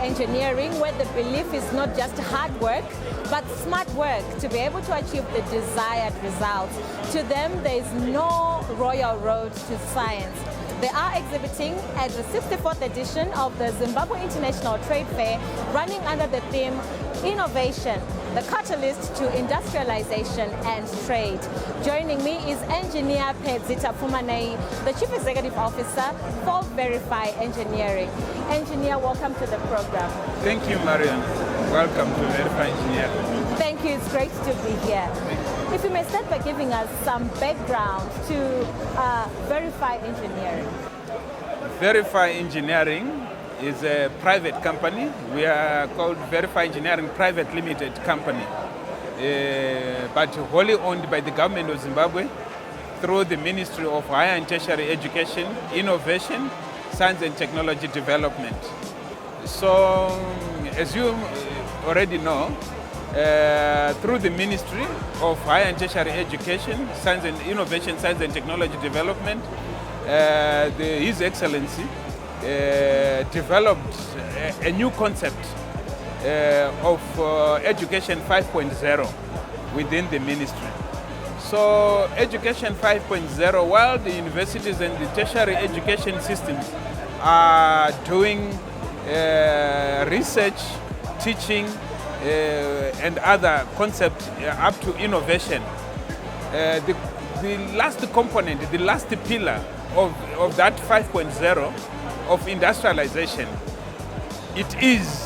Engineering, where the belief is not just hard work, but smart work to be able to achieve the desired results. To them, there is no royal road to science. They are exhibiting at the 64th edition of the Zimbabwe International Trade Fair, running under the theme Innovation, the catalyst to industrialization and trade. Joining me is engineer ZITF, the Chief Executive Officer for Verify Engineering. Engineer, welcome to the program. Thank you, Marian. Welcome to Verify Engineering. Thank you, it's great to be here. If you may start by giving us some background to Verify Engineering. Verify Engineering is a private company. We are called Verify Engineering Private Limited Company, but wholly owned by the government of Zimbabwe through the Ministry of Higher and Tertiary Education, Innovation, Science and Technology Development. So, as you already know, through the Ministry of Higher and Tertiary Education, Science and Innovation, Science and Technology Development, His Excellency developed a new concept of Education 5.0 within the ministry. So Education 5.0, while the universities and the tertiary education systems are doing research, teaching, and other concepts up to innovation, the last component, the last pillar of that 5.0 of industrialization, it is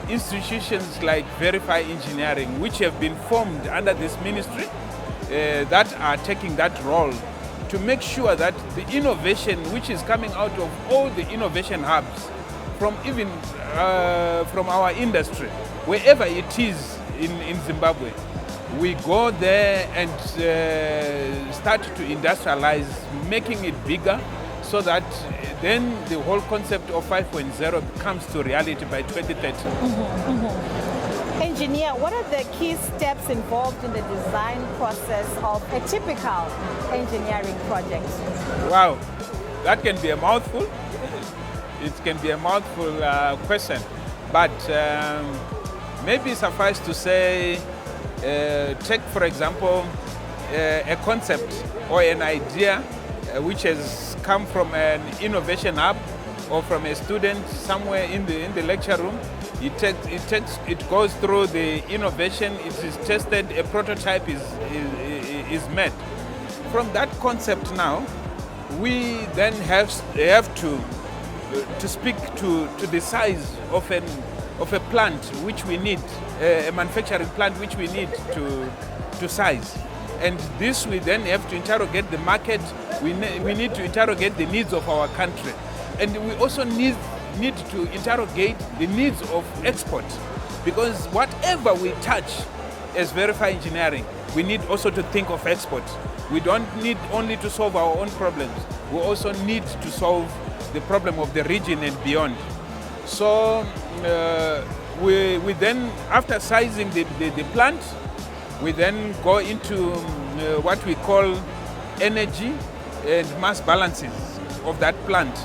institutions like Verify Engineering, which have been formed under this ministry, that are taking that role to make sure that the innovation which is coming out of all the innovation hubs from even from our industry, wherever it is in Zimbabwe, we go there and start to industrialize, making it bigger, so that then the whole concept of 5.0 comes to reality by 2030. Engineer, what are the key steps involved in the design process of a typical engineering project? Wow, that can be a mouthful. It can be a mouthful question, but maybe suffice to say, take for example a concept or an idea which has come from an innovation hub or from a student somewhere in the lecture room. It goes through the innovation, it is tested, a prototype is made. From that concept now, we then have to speak to the size of a plant which we need, a manufacturing plant which we need to size. And this we then have to interrogate the market, we need to interrogate the needs of our country. And we also need to interrogate the needs of export, because whatever we touch as Verify Engineering, we need also to think of export. We don't need only to solve our own problems, we also need to solve the problem of the region and beyond. So we then, after sizing the plant, we then go into what we call energy and mass balances of that plant.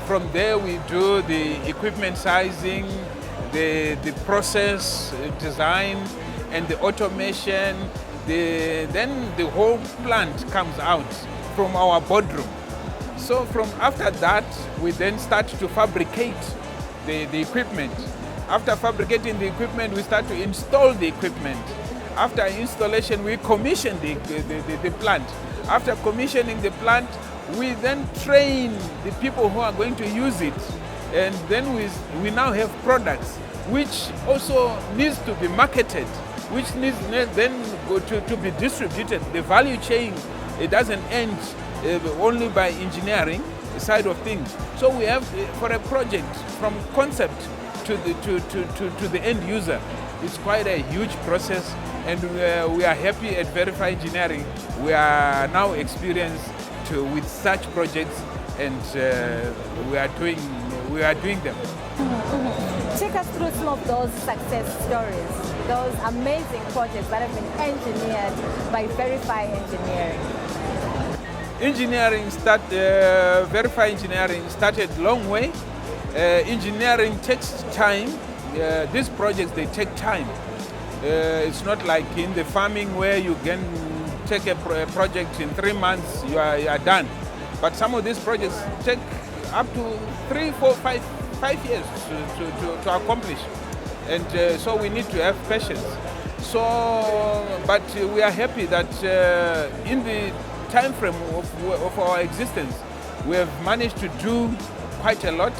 From there we do the equipment sizing, the process design and the automation. Then the whole plant comes out from our boardroom. So after that, we then start to fabricate the equipment. After fabricating the equipment, we start to install the equipment. After installation, we commission the plant. After commissioning the plant, we then train the people who are going to use it. And then we now have products which also needs to be marketed, which needs then to be distributed. The value chain, it doesn't end only by engineering side of things. So we have, for a project, from concept to the end user, it's quite a huge process, and we are happy at Verify Engineering. We are now experienced with such projects, and we are doing them. Take us through some of those success stories, those amazing projects that have been engineered by Verify Engineering. Verify Engineering started long way Engineering takes time. These projects, they take time. It's not like in the farming where you can take a project in 3 months, you are done. But some of these projects take up to 3, 4, 5 years to accomplish. And so we need to have patience. So, but we are happy that in the time frame of our existence, we have managed to do quite a lot.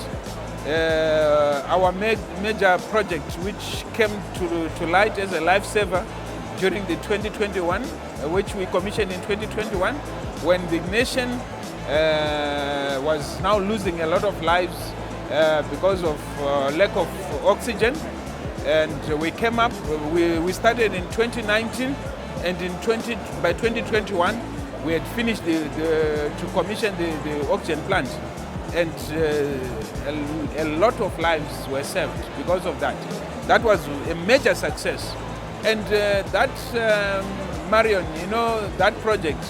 Our major project, which came to light as a lifesaver during the 2021, which we commissioned in 2021, when the nation was now losing a lot of lives because of lack of oxygen. And we came up, we started in 2019, and by 2021, we had finished to commission the oxygen plant. And a lot of lives were saved because of that. That was a major success. And that, Marion, you know, that project,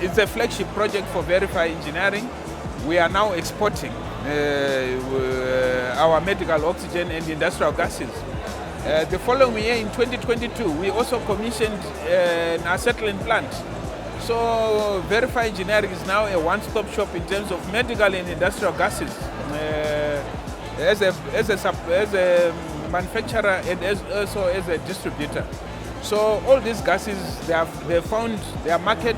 it's a flagship project for Verify Engineering. We are now exporting our medical oxygen and industrial gases. The following year, in 2022, we also commissioned an acetylene plant. So Verify Engineering is now a one-stop shop in terms of medical and industrial gases as a manufacturer and also as a distributor. So all these gases, they found their market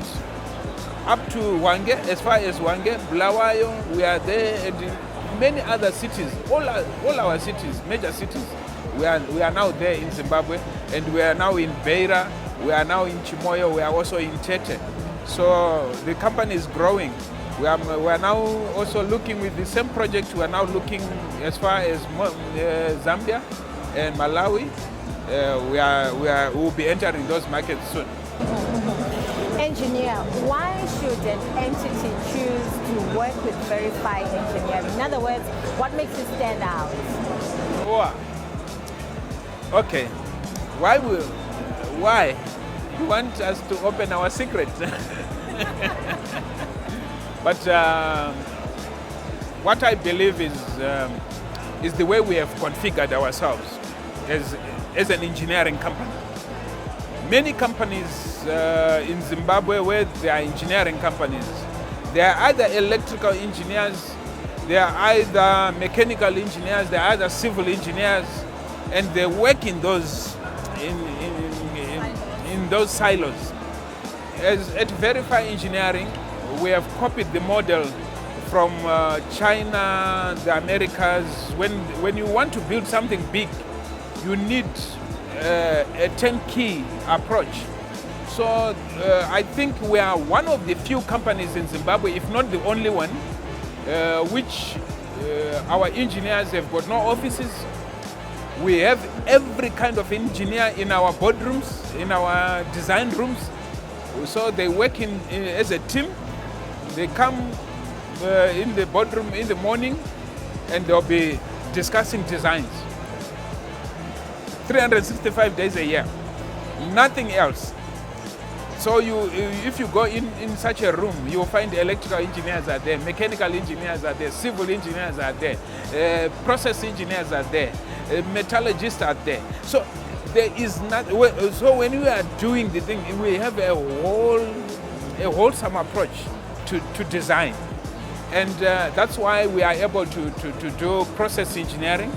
up to Hwange, as far as Hwange, Bulawayo, we are there, and in many other cities, all our cities, major cities, we are now there in Zimbabwe, and we are now in Beira, we are now in Chimoyo, we are also in Tete. So the company is growing. We are now also looking with the same project, we are now looking as far as Zambia and Malawi. We will be entering those markets soon. Engineer, why should an entity choose to work with Verify Engineering? In other words, what makes it stand out? Oh, okay. Why? You want us to open our secret? But what I believe is the way we have configured ourselves as an engineering company. Many companies in Zimbabwe, where they are engineering companies, they are either electrical engineers, they are either mechanical engineers, they are either civil engineers, and they work in those in those silos. As at Verify Engineering, we have copied the model from China, the Americas. When you want to build something big, you need a turnkey approach. So I think we are one of the few companies in Zimbabwe, if not the only one, which our engineers have got no offices. We have every kind of engineer in our boardrooms, in our design rooms. So they work as a team. They come in the boardroom in the morning, and they'll be discussing designs. 365 days a year, nothing else. So if you go in such a room, you will find electrical engineers are there, mechanical engineers are there, civil engineers are there, process engineers are there, metallurgists are there. So there is not. So when we are doing the thing, we have a wholesome approach to design, and that's why we are able to do process engineering.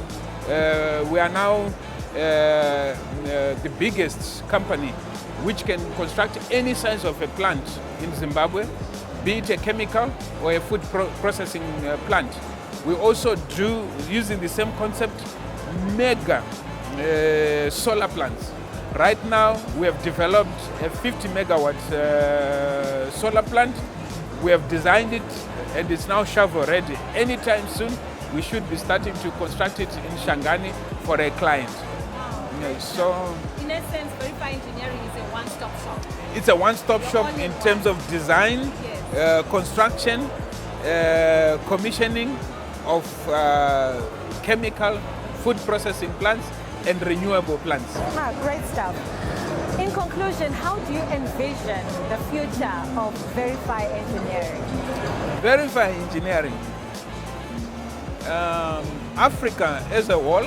We are now the biggest company which can construct any size of a plant in Zimbabwe, be it a chemical or a food processing plant. We also do, using the same concept, mega solar plants. Right now, we have developed a 50 megawatt solar plant. We have designed it, and it's now shovel ready. Anytime soon, we should be starting to construct it in Shangani for a client. So, in essence, Verify Engineering is a one-stop shop. It's a one-stop shop in terms of design, construction, commissioning of chemical, food processing plants, and renewable plants. Great stuff. In conclusion, how do you envision the future of Verify Engineering? Verify Engineering Africa as a whole,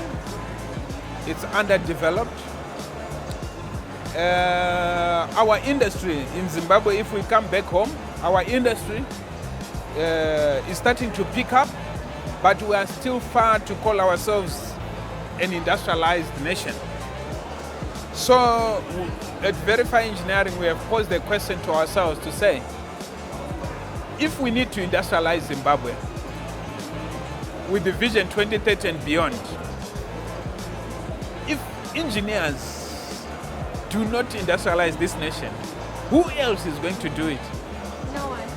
it's underdeveloped. Our industry in Zimbabwe, if we come back home, our industry is starting to pick up, but we are still far to call ourselves an industrialized nation. So at Verify Engineering, we have posed the question to ourselves to say, if we need to industrialize Zimbabwe with the Vision 2030 and beyond, if engineers do not industrialize this nation, who else is going to do it? No one.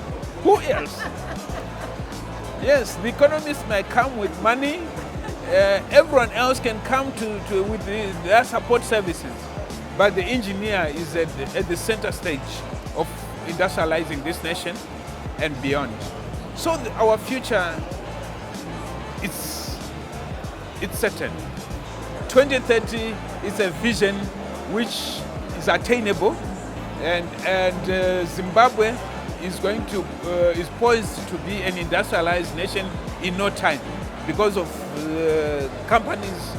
Who else? Yes, the economists might come with money. Everyone else can come with their support services. But the engineer is at the center stage of industrializing this nation and beyond. So our future, it's certain. 2030 is a vision which is attainable, and Zimbabwe is is poised to be an industrialized nation in no time because of companies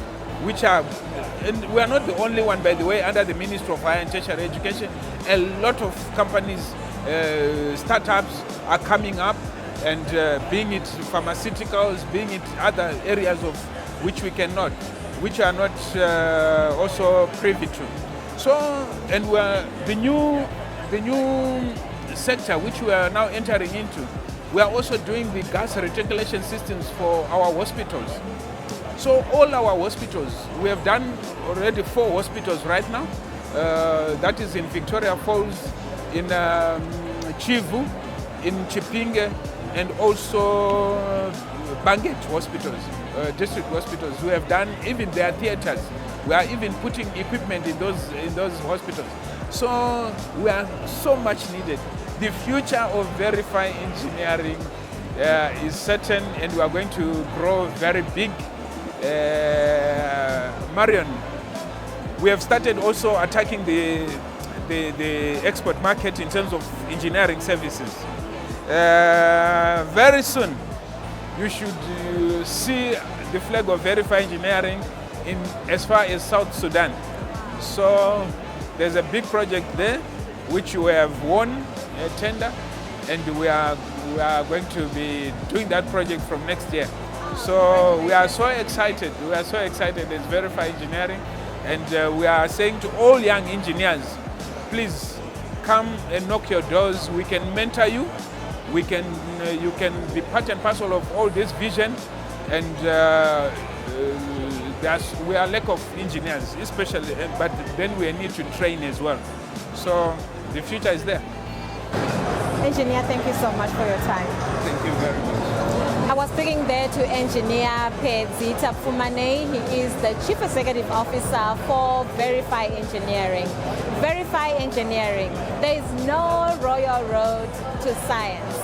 which are, and we are not the only one, by the way, under the Ministry of Higher and Tertiary Education. A lot of companies, startups are coming up, and being it pharmaceuticals, being it other areas of which are not also privy to. So, and the new sector which we are now entering into, we are also doing the gas reticulation systems for our hospitals. So all our hospitals, we have done already 4 hospitals right now. That is in Victoria Falls, in Chivu, in Chipinge, and also Banget hospitals, district hospitals. We have done even their theaters. We are even putting equipment in those hospitals. So we are so much needed. The future of Verify Engineering is certain, and we are going to grow very big. Marion, we have started also attacking the export market in terms of engineering services. Very soon, you should see the flag of Verify Engineering in as far as South Sudan. So there's a big project there which we have won a tender, and we are going to be doing that project from next year. So we are so excited. We are so excited as Verify Engineering, and we are saying to all young engineers, please come and knock your doors. We can mentor you. You can be part and parcel of all this vision, and we are lack of engineers, especially, but then we need to train as well. So the future is there. Engineer, thank you so much for your time. Thank you very much. I was speaking there to Engineer ZITF. He is the Chief Executive Officer for Verify Engineering. Verify Engineering, there is no royal road to science.